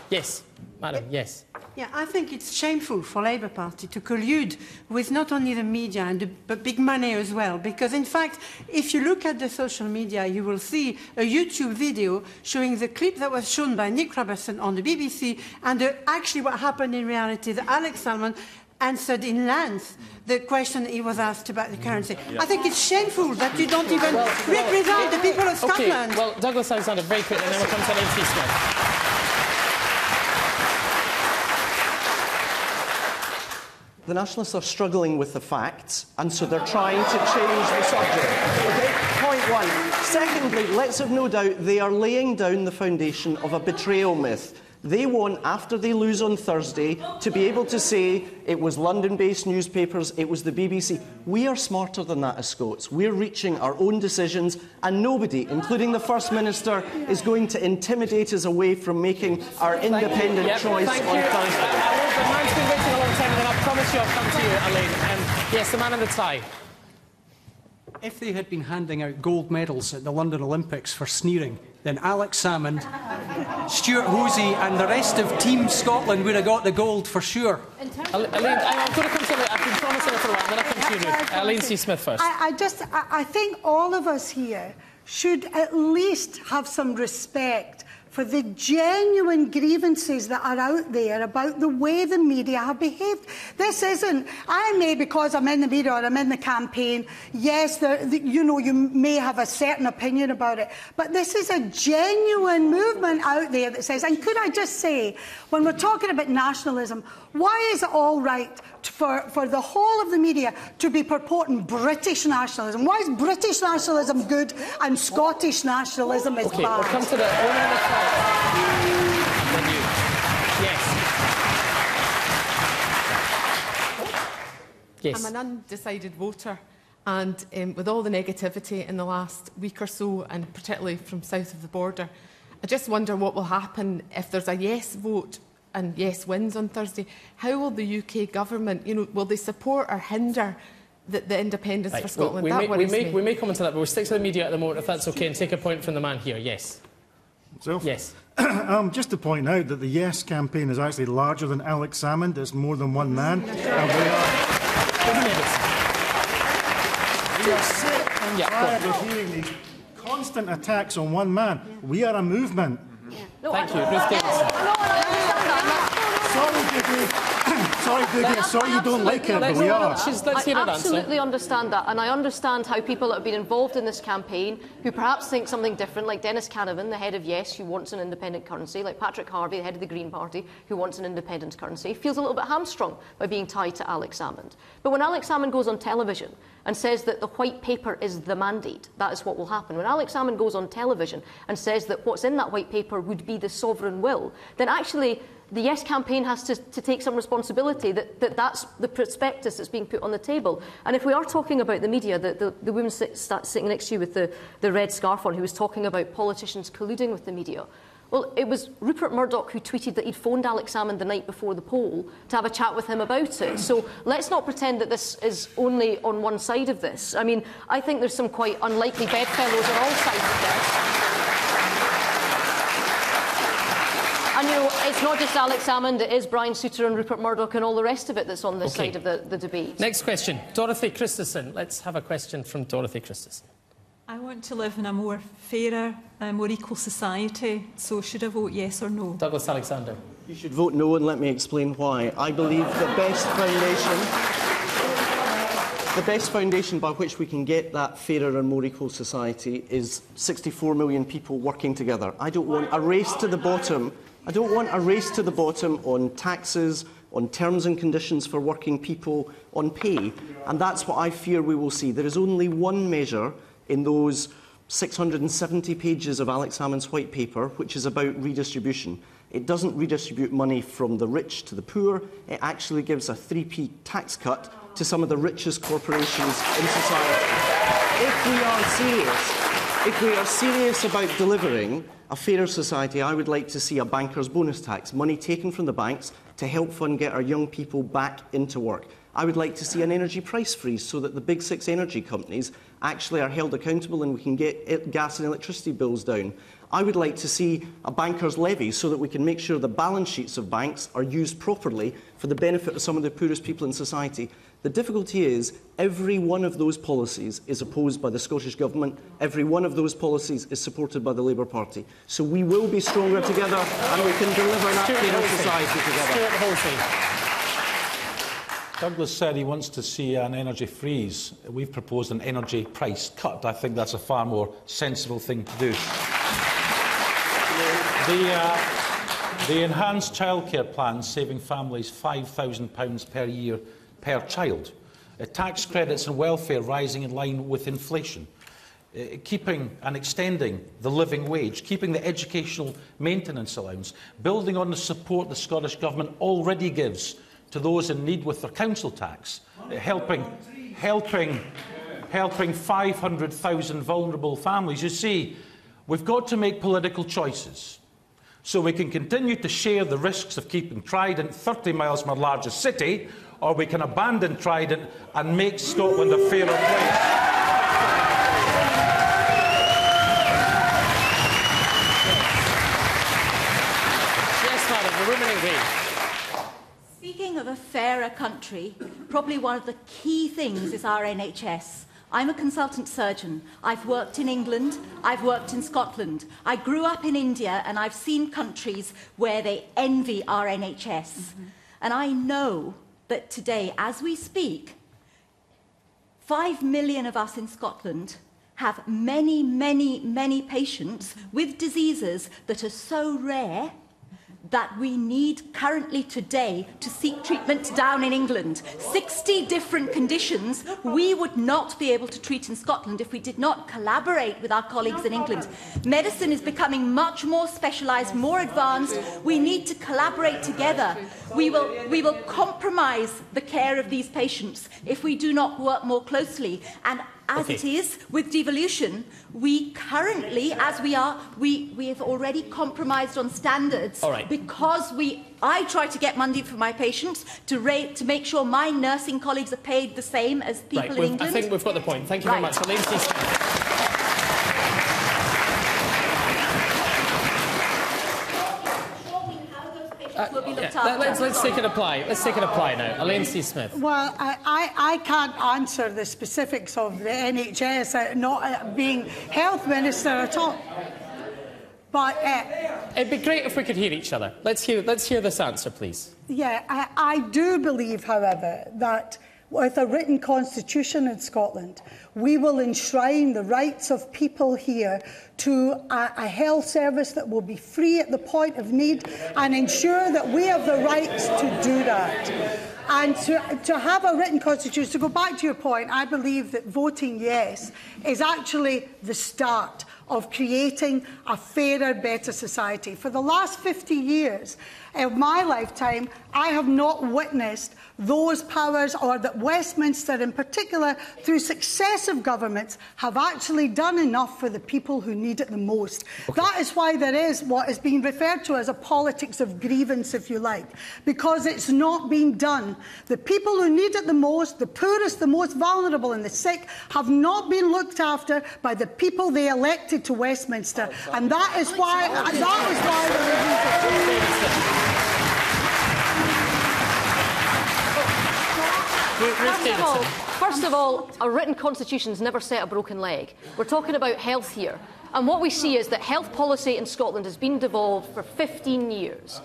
Yes, madam, yes. Yeah, I think it's shameful for Labour Party to collude with not only the media but big money as well. Because, in fact, if you look at the social media, you will see a YouTube video showing the clip that was shown by Nick Robertson on the BBC and actually what happened in reality. That Alex Salmond answered in length the question he was asked about the currency. Yeah. I think it's shameful that you don't even represent the people of Scotland. OK, well, Douglas Alexander, very quickly, and then we'll come to Elaine C. The Nationalists are struggling with the facts, and so they're trying to change the subject. Okay? Point one. Secondly, let's have no doubt they are laying down the foundation of a betrayal myth. They want, after they lose on Thursday, to be able to say it was London-based newspapers, it was the BBC. We are smarter than that as Scots. We're reaching our own decisions, and nobody, including the First Minister, is going to intimidate us away from making our independent choice on Thursday. The man's been waiting a long time, and then I promise you I'll come to you, Elaine. Yes, the man in the tie. If they had been handing out gold medals at the London Olympics for sneering, then Alex Salmond, Stewart Hosie and the rest of Team Scotland would have got the gold for sure. Elaine, I'm going to come to you. I've been promising it for a while. I'm going to come to you, Ruth. Elaine C. Smith first. I think all of us here should at least have some respect for the genuine grievances that are out there about the way the media have behaved. This isn't, I may, because I'm in the media or I'm in the campaign, yes, you know, you may have a certain opinion about it, but this is a genuine movement out there that says, and could I just say, when we're talking about nationalism, why is it all right for the whole of the media to be purporting British nationalism? Why is British nationalism good and Scottish nationalism is bad? OK, we'll come to the woman in the front. Yes. I'm an undecided voter, and with all the negativity in the last week or so, and particularly from south of the border, I just wonder what will happen if there's a yes vote and yes wins on Thursday. How will the UK government, you know, will they support or hinder the independence for Scotland? Well, we may come on to that, but we'll stick to the media at the moment, if that's OK, and take a point from the man here. Yes. Yes. Just to point out that the Yes campaign is actually larger than Alex Salmond. It's more than one man. And we are sick and tired of hearing these constant attacks on one man. We are a movement. Thank you. Ruth Davidson. Sorry, Vicky. Sorry, Dougie, sorry you don't like it, but we are. I absolutely understand that, and I understand how people that have been involved in this campaign, who perhaps think something different, like Dennis Canavan, the head of Yes, who wants an independent currency, like Patrick Harvey, the head of the Green Party, who wants an independent currency, feels a little bit hamstrung by being tied to Alex Salmond. But when Alex Salmond goes on television and says that the white paper is the mandate, that is what will happen. When Alex Salmond goes on television and says that what's in that white paper would be the sovereign will, then actually the Yes campaign has to take some responsibility that's the prospectus that's being put on the table. And if we are talking about the media, the woman sitting next to you with the red scarf on, who was talking about politicians colluding with the media, well, it was Rupert Murdoch who tweeted that he'd phoned Alex Salmond the night before the poll to have a chat with him about it. So let's not pretend that this is only on one side of this. I mean, I think there's some quite unlikely bedfellows on all sides of this. And, you know, it's not just Alex Salmond, it is Brian Souter and Rupert Murdoch and all the rest of it that's on this side of the debate. Next question. Dorothy Christensen. Let's have a question from Dorothy Christensen. I want to live in a more fairer, more equal society, so should I vote yes or no? Douglas Alexander. You should vote no, and let me explain why. I believe the best foundation by which we can get that fairer and more equal society is 64 million people working together. I don't want a race to the bottom. I don't want a race to the bottom on taxes, on terms and conditions for working people, on pay. And that's what I fear we will see. There is only one measure in those 670 pages of Alex Salmond's white paper, which is about redistribution. It doesn't redistribute money from the rich to the poor. It actually gives a 3p tax cut to some of the richest corporations in society. If we are serious about delivering a fairer society, I would like to see a banker's bonus tax, money taken from the banks to help fund get our young people back into work. I would like to see an energy price freeze so that the big six energy companies actually are held accountable and we can get gas and electricity bills down. I would like to see a banker's levy so that we can make sure the balance sheets of banks are used properly for the benefit of some of the poorest people in society. The difficulty is every one of those policies is opposed by the Scottish Government. Every one of those policies is supported by the Labour Party. So we will be stronger together and we can deliver that fairer society together. Stewart Hosie. Douglas said he wants to see an energy freeze. We've proposed an energy price cut. I think that's a far more sensible thing to do. The enhanced childcare plan saving families £5,000 per year per child. Tax credits and welfare rising in line with inflation. Keeping and extending the living wage, keeping the educational maintenance allowance, building on the support the Scottish Government already gives to those in need with their council tax, helping 500,000 vulnerable families. You see, we've got to make political choices so we can continue to share the risks of keeping Trident 30 miles from our largest city, or we can abandon Trident and make Scotland a fairer place. Yes, madam, the woman in green. Speaking of a fairer country, probably one of the key things is our NHS. I'm a consultant surgeon. I've worked in England, I've worked in Scotland. I grew up in India and I've seen countries where they envy our NHS. And I know that today, as we speak, 5 million of us in Scotland have many, many, many patients with diseases that are so rare that we need currently today to seek treatment down in England. 60 different conditions we would not be able to treat in Scotland if we did not collaborate with our colleagues in England. Medicine is becoming much more specialised, more advanced. We need to collaborate together. We will compromise the care of these patients if we do not work more closely. And as it is with devolution, we currently, as we are, we have already compromised on standards because I try to get money for my patients to make sure my nursing colleagues are paid the same as people in England. I think we've got the point. Thank you very much. Elaine C. Let's take it apply. Let's take it apply now. Elaine C. Smith. Well, I can't answer the specifics of the NHS not being health minister at all. But it'd be great if we could hear each other. Let's hear this answer, please. Yeah, I do believe, however, that with a written constitution in Scotland, we will enshrine the rights of people here to a health service that will be free at the point of need and ensure that we have the rights to do that. And to have a written constitution, to go back to your point, I believe that voting yes is actually the start of creating a fairer, better society. For the last 50 years of my lifetime, I have not witnessed those powers, or that Westminster in particular, through successive governments, have actually done enough for the people who need it the most. Okay. That is why there is what is being referred to as a politics of grievance, if you like, because it's not being done. The people who need it the most, the poorest, the most vulnerable and the sick, have not been looked after by the people they elected to Westminster, and that is why First of all, a written constitution's never set a broken leg. We're talking about health here. And what we see is that health policy in Scotland has been devolved for 15 years.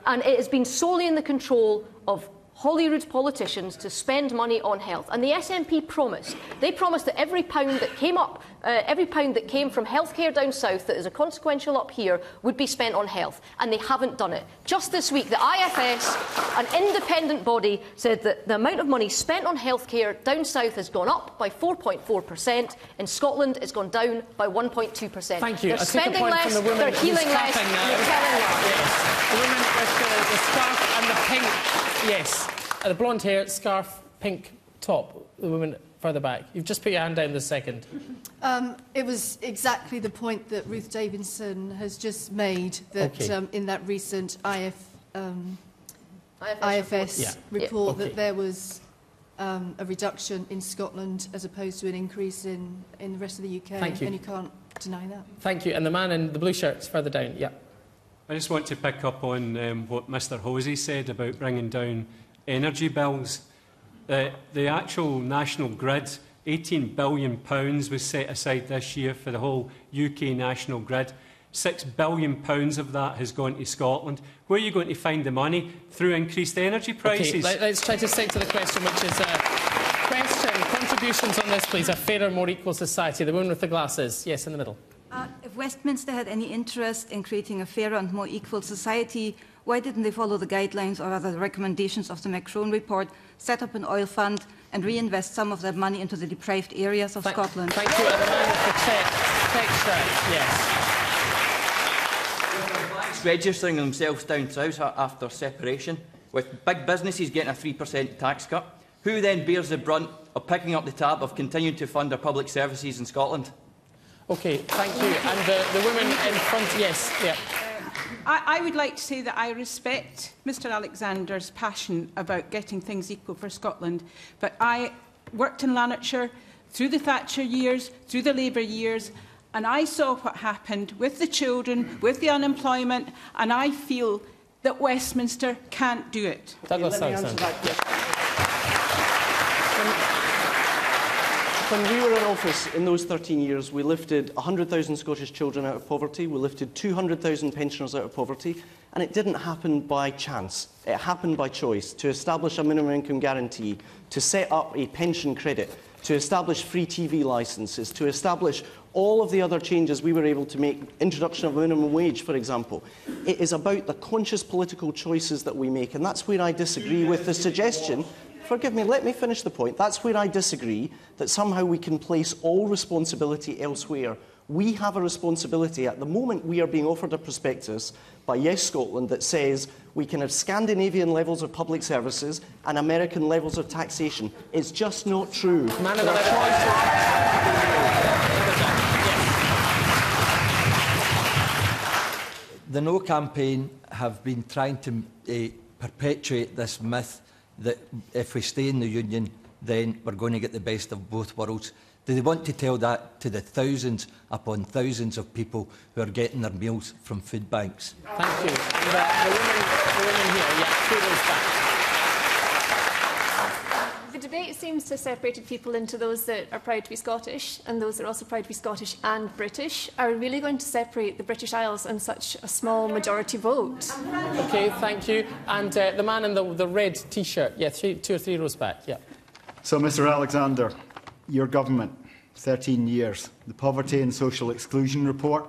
And it has been solely in the control of Holyrood politicians to spend money on health. And the SNP promised that every pound that came up, every pound that came from healthcare down south that is a consequential up here would be spent on health. And they haven't done it. Just this week, the IFS, an independent body, said that the amount of money spent on healthcare down south has gone up by 4.4%. In Scotland, it's gone down by 1.2%. Thank you. They're spending less, they're healing less, they're telling less. Yes. The woman with the scarf and the pink. Yes, the blonde hair, scarf, pink top, the woman further back. You've just put your hand down the second. It was exactly the point that Ruth Davidson has just made, that in that recent IFS report, that there was a reduction in Scotland as opposed to an increase in the rest of the UK. Thank you. And you can't deny that. Thank you. And the man in the blue shirt's further down. Yeah. I just want to pick up on what Mr Hosie said about bringing down energy bills. The actual national grid, £18 billion was set aside this year for the whole UK national grid. £6 billion of that has gone to Scotland. Where are you going to find the money? Through increased energy prices? Okay, let's try to stick to the question, which is contributions on this, please. A fairer, more equal society. The woman with the glasses. Yes, in the middle. If Westminster had any interest in creating a fairer and more equal society, why didn't they follow the guidelines or other recommendations of the Macron report, set up an oil fund and reinvest some of that money into the deprived areas of Scotland? Thank you. And the man with the check shirt. Yes. Registering themselves down south after separation, with big businesses getting a 3% tax cut. Who then bears the brunt of picking up the tab of continuing to fund our public services in Scotland? OK, thank you. And the woman in front, yes. Yeah. I would like to say that I respect Mr Alexander's passion about getting things equal for Scotland, but I worked in Lanarkshire through the Thatcher years, through the Labour years, and I saw what happened with the children, with the unemployment, and I feel that Westminster can't do it. Douglas Alexander. When we were in office in those 13 years, we lifted 100,000 Scottish children out of poverty, we lifted 200,000 pensioners out of poverty, and it didn't happen by chance. It happened by choice, to establish a minimum income guarantee, to set up a pension credit, to establish free TV licences, to establish all of the other changes we were able to make, introduction of a minimum wage, for example. It is about the conscious political choices that we make, and that's where I disagree with the suggestion. Forgive me, let me finish the point. That's where I disagree, that somehow we can place all responsibility elsewhere. We have a responsibility. At the moment, we are being offered a prospectus by Yes Scotland that says we can have Scandinavian levels of public services and American levels of taxation. It's just not true. The No campaign have been trying to perpetuate this myth that if we stay in the Union, then we're going to get the best of both worlds. Do they want to tell that to the thousands upon thousands of people who are getting their meals from food banks? Thank you. The woman here, yeah, 2 rows back. The debate seems to have separated people into those that are proud to be Scottish and those that are also proud to be Scottish and British. Are we really going to separate the British Isles on such a small majority vote? OK, thank you. And the man in the red T-shirt. Yeah, 2 or 3 rows back. Yeah. So, Mr Alexander, your government, 13 years. The Poverty and Social Exclusion Report,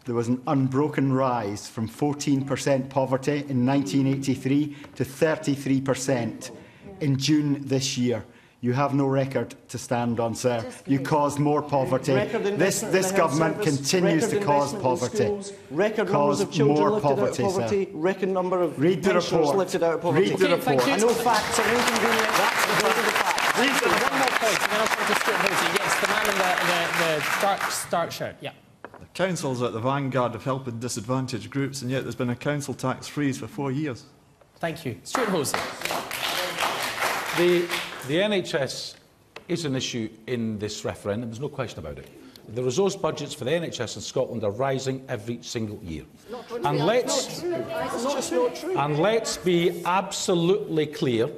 there was an unbroken rise from 14% poverty in 1983 to 33% in June this year. You have no record to stand on, sir. You caused more poverty. This government continues to cause poverty. Record numbers of children lifted out of poverty. Record number of pensioners lifted out of poverty. Read the report. I know facts are inconvenient. That's the report. One more point, and then I'll come to Stewart Hosie. Yes, the man in the dark shirt. Yeah. The council's at the vanguard of helping disadvantaged groups, and yet there's been a council tax freeze for 4 years. Thank you. Stewart Hosie. The NHS is an issue in this referendum. There's no question about it. The resource budgets for the NHS in Scotland are rising every single year. And let's be absolutely clear.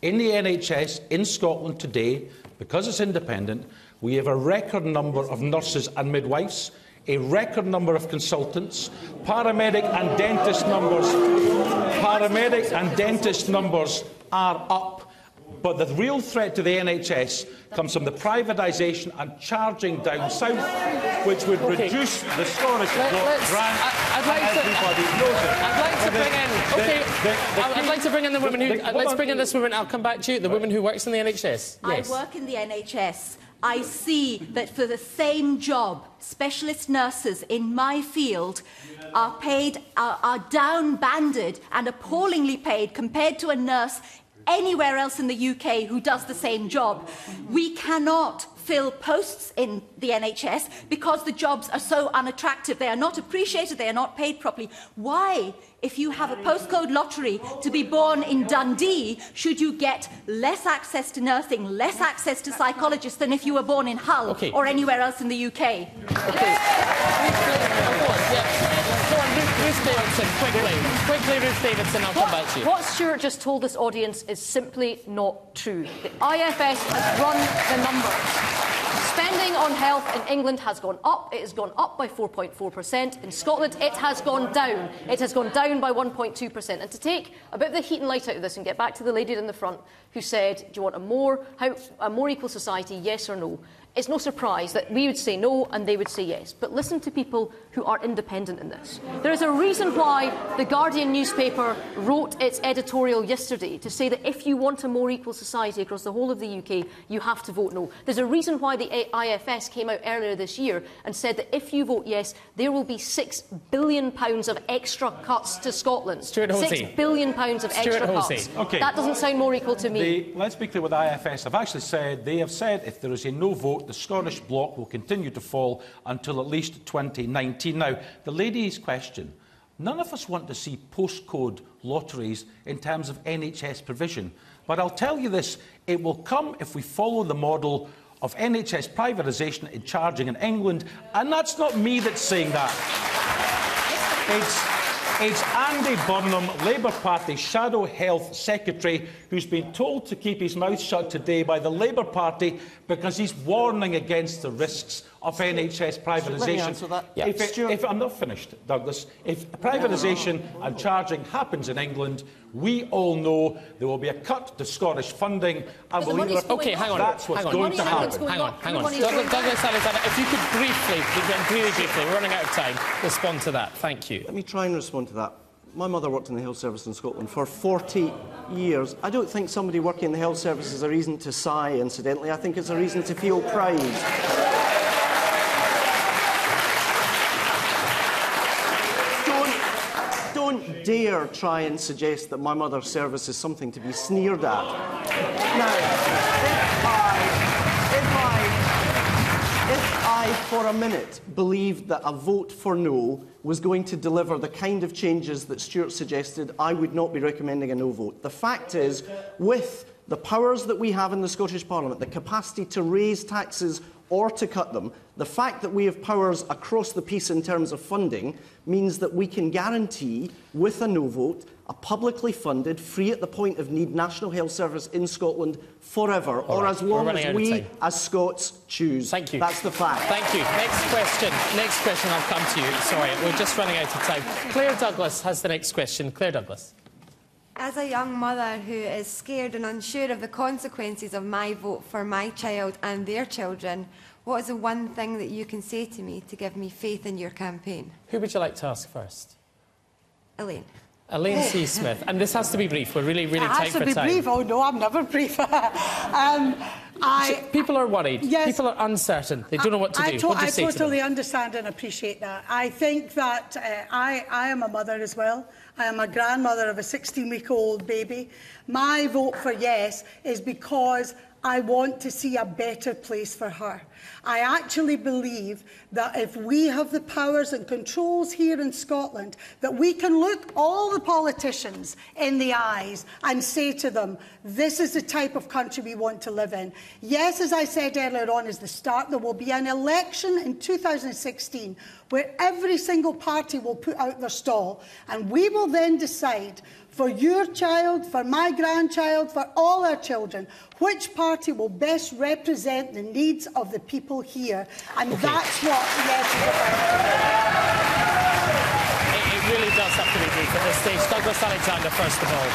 In the NHS in Scotland today, because it's independent, we have a record number of nurses and midwives, a record number of consultants, paramedic and dentist numbers are up. But the real threat to the NHS comes from the privatisation and charging down south, which would reduce the Scottish grant. I'd like to bring in the woman who. Let's bring in this woman. I'll come back to you. The woman who works in the NHS. Yes. I work in the NHS. I see that for the same job, specialist nurses in my field are paid, are down-banded and appallingly paid compared to a nurse anywhere else in the UK who does the same job. We cannot fill posts in the NHS because the jobs are so unattractive. They are not appreciated, they are not paid properly. Why, if you have a postcode lottery to be born in Dundee, should you get less access to nursing, less access to psychologists than if you were born in Hull or anywhere else in the UK? Ruth Davidson, quickly, Ruth Davidson, I'll come back to you. What Stewart just told this audience is simply not true. The IFS has run the numbers. Spending on health in England has gone up. It has gone up by 4.4%. In Scotland, it has gone down. It has gone down by 1.2%. And to take a bit of the heat and light out of this and get back to the lady in the front who said, do you want a more equal society, yes or no? It's no surprise that we would say no and they would say yes. But listen to people who are independent in this. There is a reason why the Guardian newspaper wrote its editorial yesterday to say that if you want a more equal society across the whole of the UK, you have to vote no. There's a reason why the IFS came out earlier this year and said that if you vote yes, there will be £6 billion of extra cuts to Scotland. £6 billion of extra cuts. Okay. That doesn't sound more equal to me. Let's be clear with the IFS. They have said if there is a no vote, the Scottish bloc will continue to fall until at least 2019. Now, the lady's question, none of us want to see postcode lotteries in terms of NHS provision. But I'll tell you this, it will come if we follow the model of NHS privatisation and charging in England. And that's not me that's saying that. It's Andy Burnham, Labour Party Shadow Health Secretary, who's been told to keep his mouth shut today by the Labour Party because he's warning against the risks of NHS privatisation. If I'm not finished, Douglas, if privatisation and charging happens in England, we all know there will be a cut to Scottish funding. And that's what's going to happen. Hang on. Douglas Alexander, if you could really briefly, we're running out of time, respond to that. Thank you. Let me try and respond to that. My mother worked in the health service in Scotland for 40 years. I don't think somebody working in the health service is a reason to sigh, incidentally. I think it's a reason to feel proud. Don't dare try and suggest that my mother's service is something to be sneered at. Now, if I, for a minute, believed that a vote for no was going to deliver the kind of changes that Stewart suggested, I would not be recommending a no vote. The fact is, with the powers that we have in the Scottish Parliament, the capacity to raise taxes or to cut them. The fact that we have powers across the piece in terms of funding means that we can guarantee, with a no vote, a publicly funded, free at the point of need National Health Service in Scotland forever, or as long as we, as Scots, choose. Thank you. That's the fact. Thank you. Next question. Next question, I'll come to you. Sorry, we're just running out of time. Claire Douglas has the next question. Claire Douglas. As a young mother who is scared and unsure of the consequences of my vote for my child and their children, what is the one thing that you can say to me to give me faith in your campaign? Who would you like to ask first? Elaine. Elaine C. Smith. And this has to be brief. We're really tight for time. It has to be brief. Oh, no, I'm never brief. People are worried. Yes, people are uncertain. They don't know what to do. What do you say to them? I totally understand and appreciate that. I think that I am a mother as well. I am a grandmother of a 16-week-old baby. My vote for yes is because I want to see a better place for her. I actually believe that if we have the powers and controls here in Scotland, that we can look all the politicians in the eyes and say to them, this is the type of country we want to live in. Yes, as I said earlier on, is the start. There will be an election in 2016 where every single party will put out their stall, and we will then decide for your child, for my grandchild, for all our children, which party will best represent the needs of the people here. And that's what yes is about. It really does have to be brief at this stage. Douglas Alexander, first of all.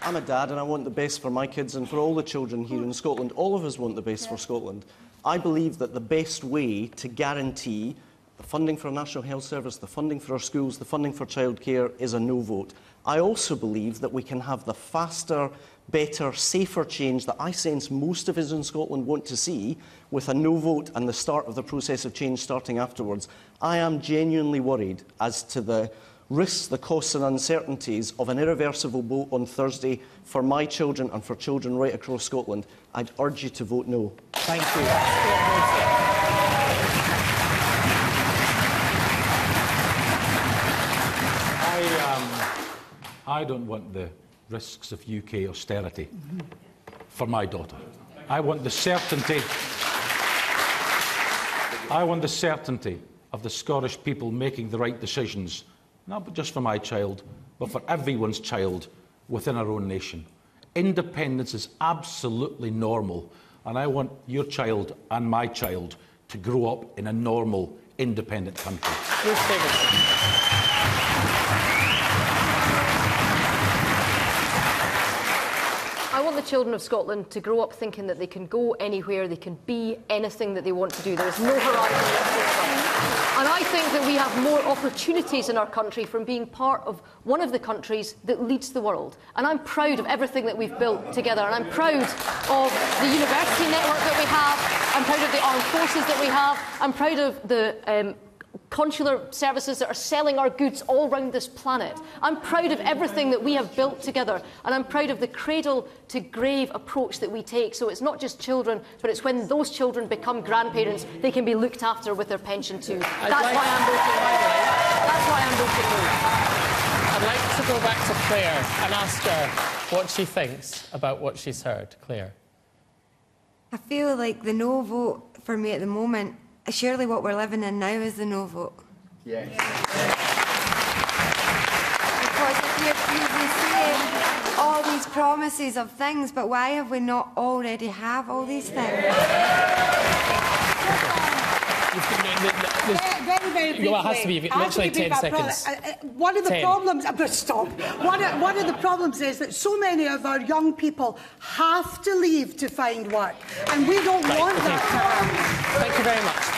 I'm a dad and I want the best for my kids and for all the children here in Scotland. All of us want the best for Scotland. I believe that the best way to guarantee the funding for a National Health Service, the funding for our schools, the funding for childcare is a no vote. I also believe that we can have the faster, better, safer change that I sense most of us in Scotland want to see with a no vote and the start of the process of change starting afterwards. I am genuinely worried as to the risks, the costs and uncertainties of an irreversible vote on Thursday for my children and for children right across Scotland. I'd urge you to vote no. Thank you. I don't want the risks of UK austerity for my daughter. I want the certainty. I want the certainty of the Scottish people making the right decisions, not just for my child, but for everyone's child within our own nation. Independence is absolutely normal, and I want your child and my child to grow up in a normal, independent country. Ruth Davidson. I want the children of Scotland to grow up thinking that they can go anywhere, they can be anything that they want to do. There is no horizon. And I think that we have more opportunities in our country from being part of one of the countries that leads the world. And I'm proud of everything that we've built together. And I'm proud of the university network that we have. I'm proud of the armed forces that we have. I'm proud of the consular services that are selling our goods all around this planet. I'm proud of everything that we have built together, and I'm proud of the cradle-to-grave approach that we take. So it's not just children, but it's when those children become grandparents, they can be looked after with their pension too. That's why I'm voting no. That's why I'm voting no. I'd like to go back to Claire and ask her what she thinks about what she's heard. Claire. I feel like the no vote for me at the moment, surely what we're living in now is the no vote. Yes. Because if you're seeing all these promises of things, but why have we not already have all these things? Very briefly. Well, it has to be literally 10 seconds. One of the problems... Stop. One of the problems is that so many of our young people have to leave to find work, and we don't want that to happen. Thank you very much.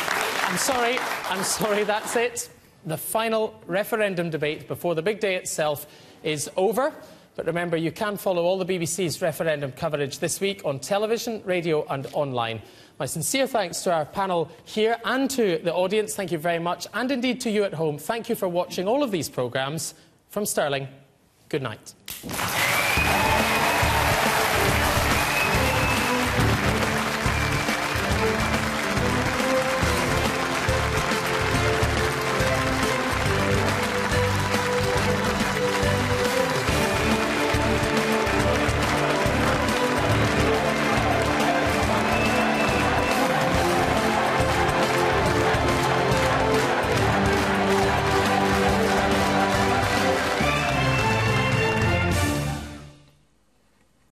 I'm sorry, that's it. The final referendum debate before the big day itself is over. But remember, you can follow all the BBC's referendum coverage this week on television, radio and online. My sincere thanks to our panel here and to the audience. Thank you very much. And indeed to you at home. Thank you for watching all of these programmes. From Stirling, good night.